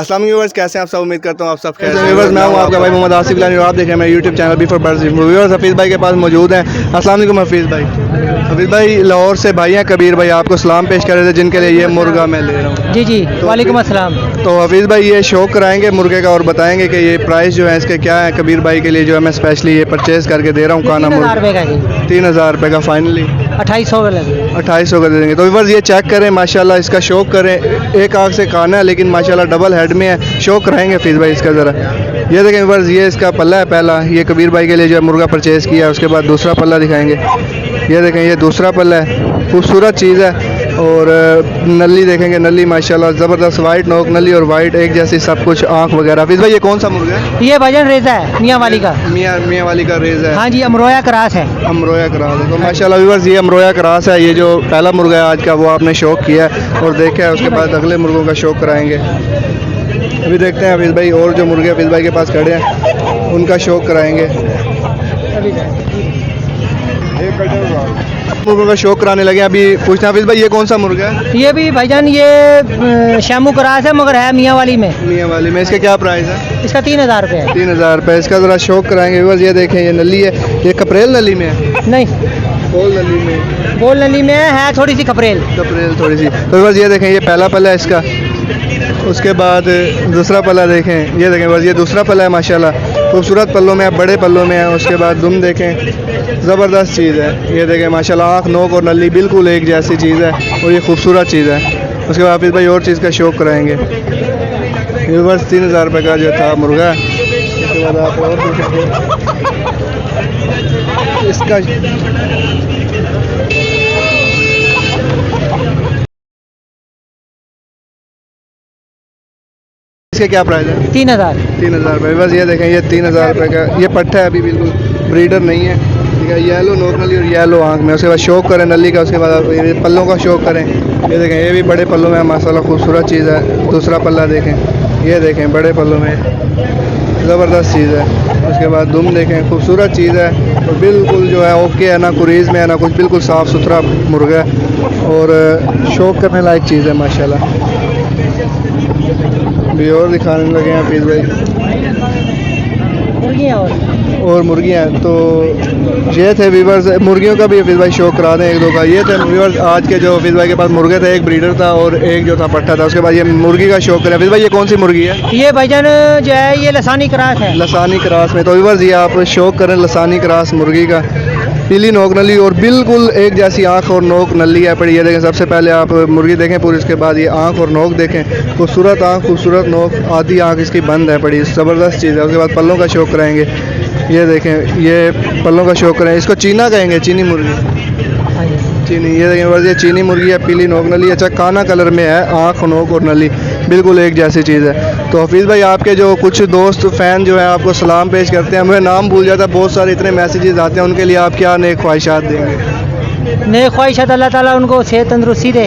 अस्सलाम वालेकुम व्यूअर्स, कैसे हैं आप सब। उम्मीद करता हूँ आप सब कैसे हैं। व्यूअर्स, मैं हूँ आपका भाई मोहम्मद आसिफ इलानी और आप देख रहे हैं मेरे YouTube channel B for Birds. Viewers, Hafeez भाई के पास मौजूद हैं। अस्सलाम वालेकुम हफीज़ भाई। हफीज़ भाई लाहौर से भाई हैं कबीर भाई, आपको सलाम पेश कर रहे थे जिनके लिए ये मुर्गा मैं ले रहा हूँ। जी जी, वालेकुम अस्सलाम। तो हफीज़ भाई ये शौक कराएंगे मुर्गे का और बताएंगे कि ये प्राइस जो है इसके क्या है। कबीर भाई के लिए जो है मैं स्पेशली ये परचेज़ करके दे रहा हूँ काना 3000 रुपये का जी। 3000 रुपये का फाइनली 2800 का लगे। 2800 का दे देंगे। तो व्यूअर्स ये चेक करें माशाल्लाह, इसका शौक करें। एक आँख से काना है लेकिन माशाल्लाह डबल हेड में है। शौक कराएंगे हफीज़ भाई इसका ज़रा। ये देखें व्यूअर्स, ये इसका पल्ला है पहला, ये कबीर भाई के लिए जो है मुर्गा परचेज़ किया है। उसके बाद दूसरा पल्ला दिखाएंगे। ये देखें ये दूसरा पल्ला है, खूबसूरत चीज़ है। और नली देखेंगे, नली माशाल्लाह ज़बरदस्त वाइट नोक नली और वाइट एक जैसी सब कुछ आँख वगैरह। हफीज़ भाई ये कौन सा मुर्गा है? ये भजन रेजा है मियाँ वाली का। मियाँ वाली का रेज़ है। हाँ जी, अमरोया क्रास है। अमरोया क्रास है। तो माशाल्लाह व्यूअर्स ये अमरोया क्रास है। ये जो पहला मुर्गा है आज का वो आपने शौक किया है और देखा है। उसके बाद अगले मुर्गों का शौक कराएंगे। अभी देखते हैं हफीज़ भाई और जो मुर्गे हफीज़ भाई के पास खड़े हैं उनका शौक कराएंगे। मुर्गों का शौक कराने लगे। अभी पूछते हैं हफीज़ भाई ये कौन सा मुर्गा है? ये भी भाईजान ये शैमू क्रास है मगर है मियाँ वाली में। मियाँ वाली में। इसका क्या प्राइस है? इसका 3000 रुपये है। 3000 रुपये। इसका ज़रा शौक कराएंगे व्यूअर्स। ये देखें ये नली है, ये कपरेल नली में है। नहीं, गोल नली में, गोल नली में है थोड़ी सी खपरेल। कपरेल थोड़ी सी। तो व्यूअर्स ये देखें ये पहला पल्ला है इसका। उसके बाद दूसरा पल्ला देखें, ये देखें बस ये दूसरा पल्ला है माशाल्लाह। खूबसूरत पल्लों में है, बड़े पल्लों में है। उसके बाद दुम देखें, ज़बरदस्त चीज़ है। ये देखें माशाल्लाह आँख नोक और नली बिल्कुल एक जैसी चीज़ है और ये खूबसूरत चीज़ है। उसके बाद हफीज़ भाई और चीज़ का शौक कराएंगे। ये बस 3000 रुपये का जो था मुर्गा। उसके बाद आप और देख सकते हैं इसका इसके क्या प्राइस है? 3000। 3000 रुपये। बस ये देखें ये 3000 रुपये का ये पट्टा है, अभी बिल्कुल ब्रीडर नहीं है। ठीक है, येलो नोक नली और येलो आँख में। उसके बाद शौक करें नली का। उसके बाद ये पल्लों का शौक करें। ये देखें ये भी बड़े पल्लों में है माशाल्लाह, खूबसूरत चीज़ है। दूसरा पल्ला देखें, ये देखें बड़े पल्लों में, ज़बरदस्त चीज़ है। उसके बाद दुम देखें, खूबसूरत चीज़ है और बिल्कुल जो है ओके है, ना कुरीज़ में है ना कुछ, बिल्कुल साफ़ सुथरा मुर्गा है और शौक करने लायक चीज़ है माशाल्लाह। भी और दिखाने लगे हैं हफीज़ भाई मुर्गियाँ और मुर्गियाँ। तो ये थे व्यूअर्स, मुर्गियों का भी हफीज़ भाई शौक करा दें एक दो का। ये थे व्यूअर्स आज के जो हफीज़ भाई के पास मुर्गे थे, एक ब्रीडर था और एक जो था पट्टा था। उसके बाद ये मुर्गी का शौक करें। हफीज़ भाई ये कौन सी मुर्गी है? ये भाईजान जो है ये लसानी क्रास है। लसानी क्रास में। तो व्यूअर्स ये आप शौक करें लसानी क्रास मुर्गी का। पीली नोक नली और बिल्कुल एक जैसी आँख और नोक नली है पड़ी। ये देखें सबसे पहले आप मुर्गी देखें पूरी, उसके बाद ये आँख और नोक देखें। खूबसूरत आँख, खूबसूरत नोक, आधी आँख इसकी बंद है पड़ी, ज़बरदस्त चीज़ है। उसके बाद पल्लों का शौक कराएंगे। ये देखें ये पल्लों का शौक करें। इसको चीना कहेंगे, चीनी मुर्गी, चीनी। ये देखें बस ये चीनी मुर्गी है, पीली नोक नली। अच्छा काना कलर में है, आँख नोक और नली बिल्कुल एक जैसी चीज़ है। तो हफीज़ भाई आपके जो कुछ दोस्त फ़ैन जो है आपको सलाम पेश करते हैं। मैं नाम भूल जाता, बहुत सारे इतने मैसेजेस आते हैं, उनके लिए आप क्या नेक ख्वाहिशात देंगे? नेक ख्वाहिशात अल्लाह ताला उनको सेहत तंदुरुस्ती दे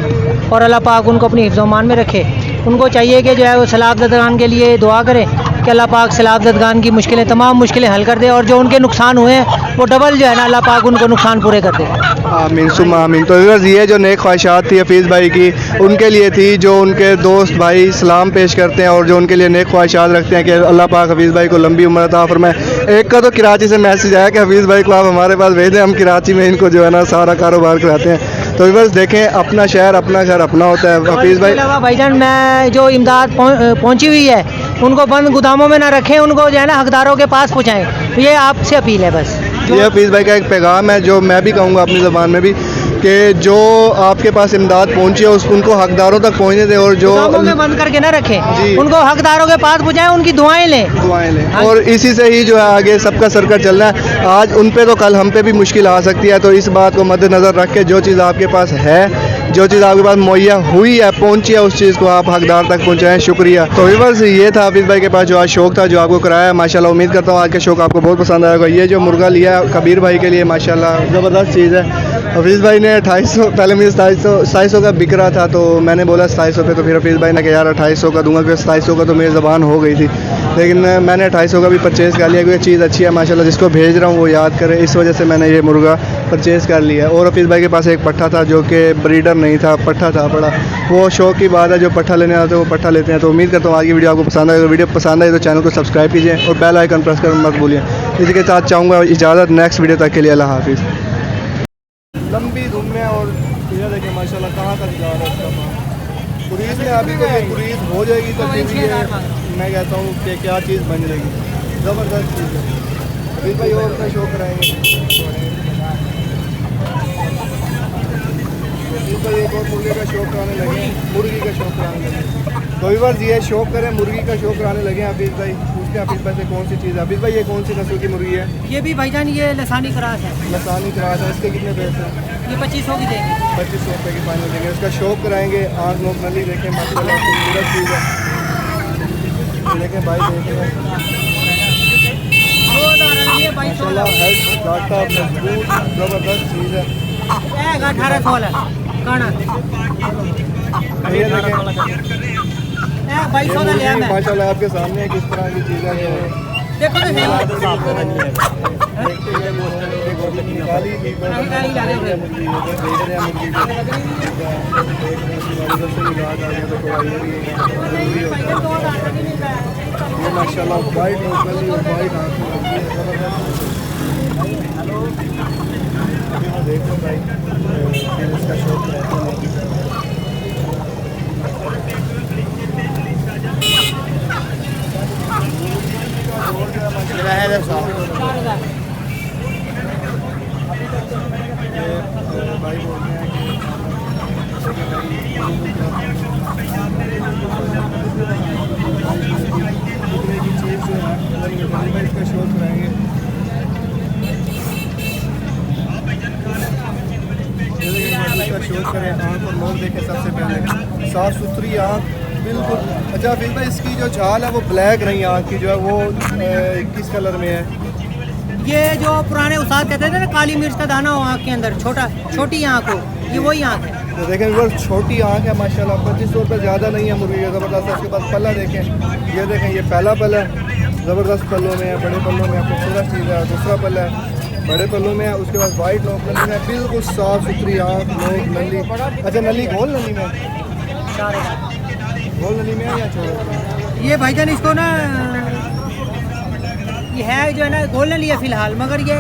और अल्लाह पाक उनको अपनी हिफ्ज़-ओ-मान में रखे। उनको चाहिए कि जो है वो सैलाब ज़दगान के लिए दुआ करें कि अल्लाह पाक सैलाब ज़दगान की मुश्किलें, तमाम मुश्किलें हल कर दे और जो उनके नुकसान हुए हैं वो डबल जो है ना अल्लाह पाक उनको नुकसान पूरे कर दे। आमीन सुम्मा आमीन। तो व्यूअर्स ये जो नेक ख्वाहिशात थी हफीज़ भाई की उनके लिए थी, जो उनके दोस्त भाई सलाम पेश करते हैं और जो उनके लिए नेक ख्वाहिशात रखते हैं कि अल्लाह पाक हफीज़ भाई को लंबी उम्र अता फरमाए। एक का तो कराची से मैसेज आया कि हफीज़ भाई को आप हमारे पास भेज दें, हम कराची में इनको जो है ना सारा कारोबार कराते हैं। तो व्यूअर्स देखें अपना शहर अपना घर अपना होता है हफीज़ भाई। भाईजान मैं जो इमदाद पहुंची हुई है उनको बंद गोदामों में ना रखें, उनको जो है ना हकदारों के पास पहुँचाएँ। ये आपसे अपील है बस। ये हफीज़ भाई का एक पैगाम है जो मैं भी कहूँगा अपनी ज़बान में भी कि जो आपके पास इमदाद पहुँची है उनको हकदारों तक पहुँचने दें और जो में बंद करके ना रखें, उनको हकदारों के पास पहुँचाएं, उनकी दुआएं लें। और इसी से ही जो है आगे सबका सर्कल चलना है। आज उन पे तो कल हम पे भी मुश्किल आ सकती है। तो इस बात को मद्देनज़र रख के जो चीज़ आपके पास है, जो चीज़ आपके पास मुहैया हुई है, पहुँची है, उस चीज़ को आप हकदार तक पहुँचाएँ। शुक्रिया। तो व्यूअर्स ये था हफीज़ भाई के पास जो आज शौक था जो आपको कराया माशाल्लाह। उम्मीद करता हूँ आज का शौक आपको बहुत पसंद आएगा। ये जो मुर्गा लिया कबीर भाई के लिए माशाल्लाह ज़बरदस्त चीज़ है। हफीज़ भाई ने 2800, पहले मुझे 2700 का बिक रहा था तो मैंने बोला 2700 पे, तो फिर हफीज़ भाई ने कहा यार 2800 का दूंगा, क्योंकि 2700 का तो मेरी ज़बान हो गई थी। लेकिन मैंने 250 का भी परचेज़ कर लिया क्योंकि चीज़ अच्छी है माशाल्लाह। जिसको भेज रहा हूँ वो याद करे, इस वजह से मैंने ये मुर्गा परचेज़ कर लिया। और हफीज़ भाई के पास एक पट्ठा था जो कि ब्रीडर नहीं था, पट्ठा था बड़ा। वो शौक की बात है, जो पट्ठा लेने आते हैं वो पट्ठा लेते हैं। तो उम्मीद करता हूँ आज की वीडियो आपको पसंद आए। अगर वीडियो पसंद आए तो चैनल को सब्सक्राइब कीजिए और बेल आइकन प्रेस करना मत भूलिए। इसी के साथ चाहूँगा इजाज़त, नेक्स्ट वीडियो तक के लिए अल्लाह हाफिज़। लंबी धूम में और ये देखिए माशाल्लाह कहाँ तक जा रहा है इसका। कुरीज में अभी तो ये कुरीज हो जाएगी तो फिर ये मैं कहता हूँ कि क्या चीज़ बन जाएगी, ज़बरदस्त चीज़ है। अभी भाई और का शो कराएँगे भाई, एक और मुर्गे का शौक कराने लगे, मुर्गी का शौक कराने लगे। तो व्यूअर्स ये शौक करें, मुर्गी का शौक कराने लगे हैं हफीज़ भाई। पूछते हैं हफीज़ भाई से कौन सी चीज़ है। हफीज़ भाई ये कौन सी नस्ल की मुर्गी है? ये भी भाईजान ये लसानी क्रास है। लसानी क्रास है। इसके कितने पैसे? ये 2500 की देंगे। 2500 रुपये की फाइनल देंगे। उसका शौक कराएंगे, आँख नोक नली देखें माशाल्लाह खूबसूरत चीज़ है। देखें भाई देखें माशाल्लाह हेड घाटा मजबूत ज़बरदस्त चीज़ है। 1800 है काना। ये देखें 2200 का लिया मैं। माशाल्लाह आपके सामने किस तरह की चीज़ है। देखो तो सही। माशाल्लाह वाइट नोकली और वाइट देखो भाई फिर इसका शौक रहता है। भाई बोलते हैं कि चीज़ जो है इसका शौक कराएंगे। इसका शौक करें, आँख और लोग देखें सबसे पहले साफ़ सुथरी आँख बिल्कुल। अच्छा फिर भाई इसकी जो झाल है वो ब्लैक नहीं, आँख की जो है वो किस कलर में है? ये जो पुराने उस्ताद कहते थे ना काली मिर्च का दाना हो आँख के अंदर, छोटी आँख हो, ये वही आँख है। तो देखें व्यूअर्स छोटी आँख है माशाल्लाह। 2500 रुपये ज़्यादा नहीं है मुर्गी का, ज़बरदस्त है। उसके बाद पल्ला देखें, ये देखें ये पहला पल्ला है, ज़बरदस्त पल्लों में है, बड़े पल्लों में है, खूबसूरत चीज़ है। दूसरा पल्ला है, बड़े पल्लों में है। उसके बाद वाइट नोक नली है, बिल्कुल साफ़ सुथरी आँख नोक नली। अच्छा नली गोल नली में, गोल नली में है या छोड़? ये भाईजान इसको ना ये है जो है ना गोल नली है फिलहाल, मगर ये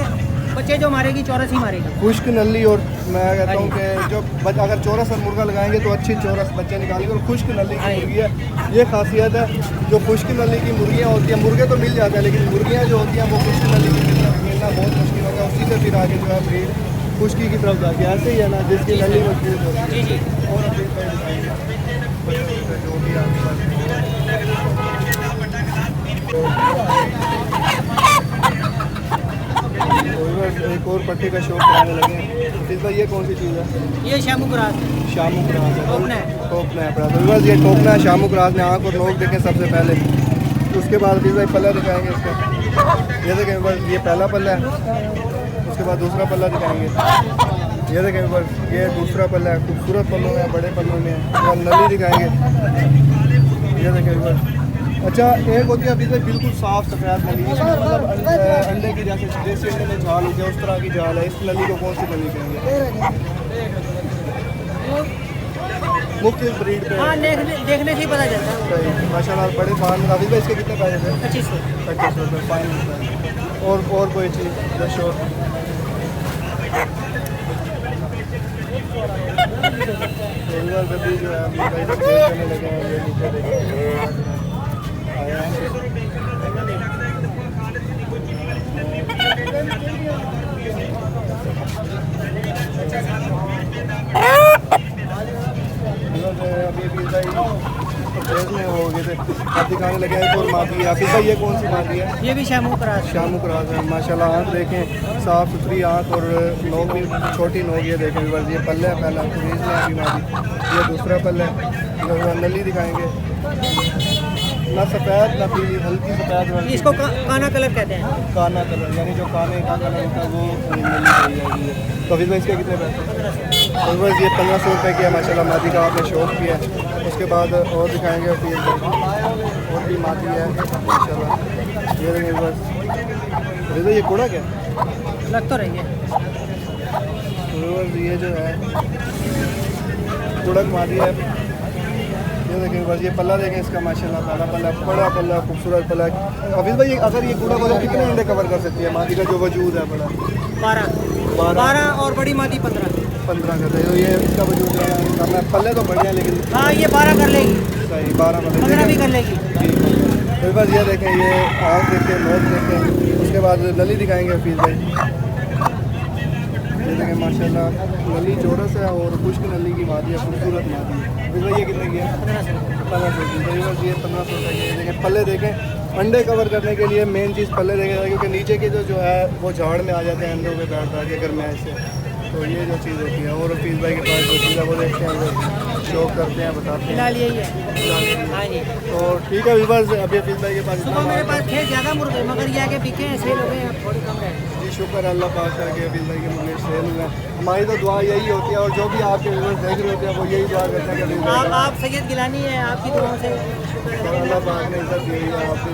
बच्चे जो मारेगी चौरस ही मारेगी। खुश्क नली और मैं कहता हूँ कि जो अगर चौरस और मुर्गा लगाएंगे तो अच्छी चौरस बच्चे निकालेंगे। और खुश्क नली की मुर्गी है, ये खासियत है। जो खुश्क नली की मुर्गियाँ होती हैं, मुर्गे तो मिल जाते हैं लेकिन मुर्गियाँ जो होती हैं वो खुश्क नली की मिलना बहुत मुश्किल होता है। उसी से फिर आगे जो है ब्रीड खुश्की की तरफ जाके ऐसे ही है ना जिसकी नली मजबूत होती है। और जो भी एक और पट्टी का शौक कराने लगे हैं। फिर भाई ये कौन सी चीज़ है? ये शामू क्रास है। शामू क्रास है, टोकना है। टोकना है अपना। तो बस ये टोकना है शामू क्रास में। आँख और नोक देखें सबसे पहले, उसके बाद फिर भाई पल्ला दिखाएंगे इसका। ये देखें बस ये पहला पल्ला है, उसके बाद दूसरा पल्ला दिखाएंगे। ये देखें बस ये दूसरा पल्ला है, खूबसूरत पल्लों में, बड़े पल्लों में। और नली दिखाएंगे, ये देखें बस। अच्छा एक होती है अभी तक बिल्कुल साफ़ सफ़ेद नली, मतलब अंडे की जैसे देसी अंडे में झाल होती है उस तरह की झाल है। इस नली को कौन सी नली कहेंगे? मुख्तलिफ ब्रीड पे। हाँ देखने से ही पता चलता है। माशाल्लाह बड़े फार्म काफ़ी भाई इसके कितने पैसे थे? 2500 रुपये फाइन। और कोई चीज़ जो शौक जो है करने लगे हैं, ये नीचे देखें आया में हो गए थे। अब दिखाने लगे हैं और माफी है। फिर भाई ये कौन सी माफी है? ये भी शामू क्रास। शामू क्रास है माशाल्लाह। आँख देखें साफ़ सुथरी आँख और नोक भी छोटी नोक। ये देखें बस ये पल्ले है पहला खुरीज में अभी माफी। ये दूसरा पल्ला है, नली दिखाएंगे ना सफ़ेद ना पीली, हल्की सफ़ेद। इसको काना कलर कहते हैं। काना कलर यानी जो काने का कलर होता है वो नली पड़ी जाएगी है। तो फिर भाई इसके कितने पैसे? तो बस ये 1500 रुपये की है माशाल्लाह। मादी का आपने शौक किया। उसके बाद और दिखाएंगे फिर और भी मादी है माशाल्लाह। ये देखें बस रिजा, ये कूड़ा क्या लग तो रही है। व्यूअर्स ये जो है कुड़क मादी है। ये देखें बस, ये पल्ला देखें इसका माशाल्लाह ताला पल्ला, बड़ा पल्ला, खूबसूरत पल्ला। हफीज़ भाई अगर ये कूड़ा को कितने अंडे कवर कर सकती है मादी का जो वजूद है बड़ा? 12 और बड़ी मादी 15 करते हैं। तो ये इसका वजूद करना है। पल्ले तो बढ़िया लेकिन हाँ ये 12 कर लेगी, सही 12 पल्ले 15 भी कर लेगी। तो बस ये देखें, ये आँख देखें, नोक देखें, उसके बाद नली दिखाएंगे हफीज़ भाई। ये देखें माशाल्लाह नली चौरस है और खुश्क नली की मादी है, खूबसूरत मादी है। हफीज़ भाई ये कितने की है? 1500 की। तो बस ये 1500 का ये देखें। पल्ले देखें, अंडे कवर करने के लिए मेन चीज़ पल्ले देखें, क्योंकि नीचे के जो है वो झाड़ में आ जाते हैं अंडों पे बैठ के गर्माइश से। तो ये जो चीज़ होती है। और हफीज़ भाई के पास जो चीज़ है वो देखते हैं, वो शो करते हैं, बताते हैं। फिलहाल यही है। हाँ जी। तो ठीक है व्यूअर्स, अभी हफीज़ भाई के पास सुबह मेरे पास थे ज़्यादा मुर्गे, मगर ये आके बिके हैं, सेल हो गए हैं, थोड़ी कम रहे। जी शुक्र अल्लाह पाक का कि हफीज़ भाई के मुझे सेल हुआ। हमारी तो दुआ यही होती है, और जो भी आपके व्यूअर्स देख रहे होते हैं वो यही दुआ करते हैं कि हफीज़ भाई आप सैयद गिलानी है, आपकी दुआओं से का अल्लाह पाक ने इज्जत दी है आपको।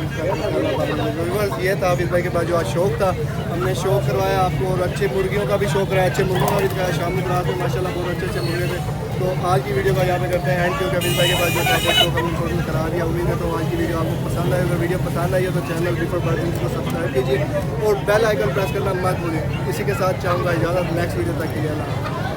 व्यूअर्स ये था हफीज़ भाई के पास जो आज शौक था, हमने शौक करवाया आपको, और अच्छे मुर्गियों का भी शौक कराया, अच्छे मुर्गों का भी दिखाया। शाम में रात में माशाल्लाह बहुत अच्छे अच्छे मुर्गे थे। तो आज की वीडियो का यहाँ पे करते हैं एंड, क्योंकि हफीज़ भाई के पास जो था शौक हमने टोटल करा दिया। उम्मीद है तो आज की वीडियो आपको पसंद आई। अगर वीडियो पसंद आई है तो चैनल बिफोर बर्थिंग को सब्सक्राइब कीजिए और बेल आइकन प्रेस करना मत भूलिए। इसी के साथ चाहूँगा इजाज़त, नेक्स्ट वीडियो तक के लिए अल्लाह।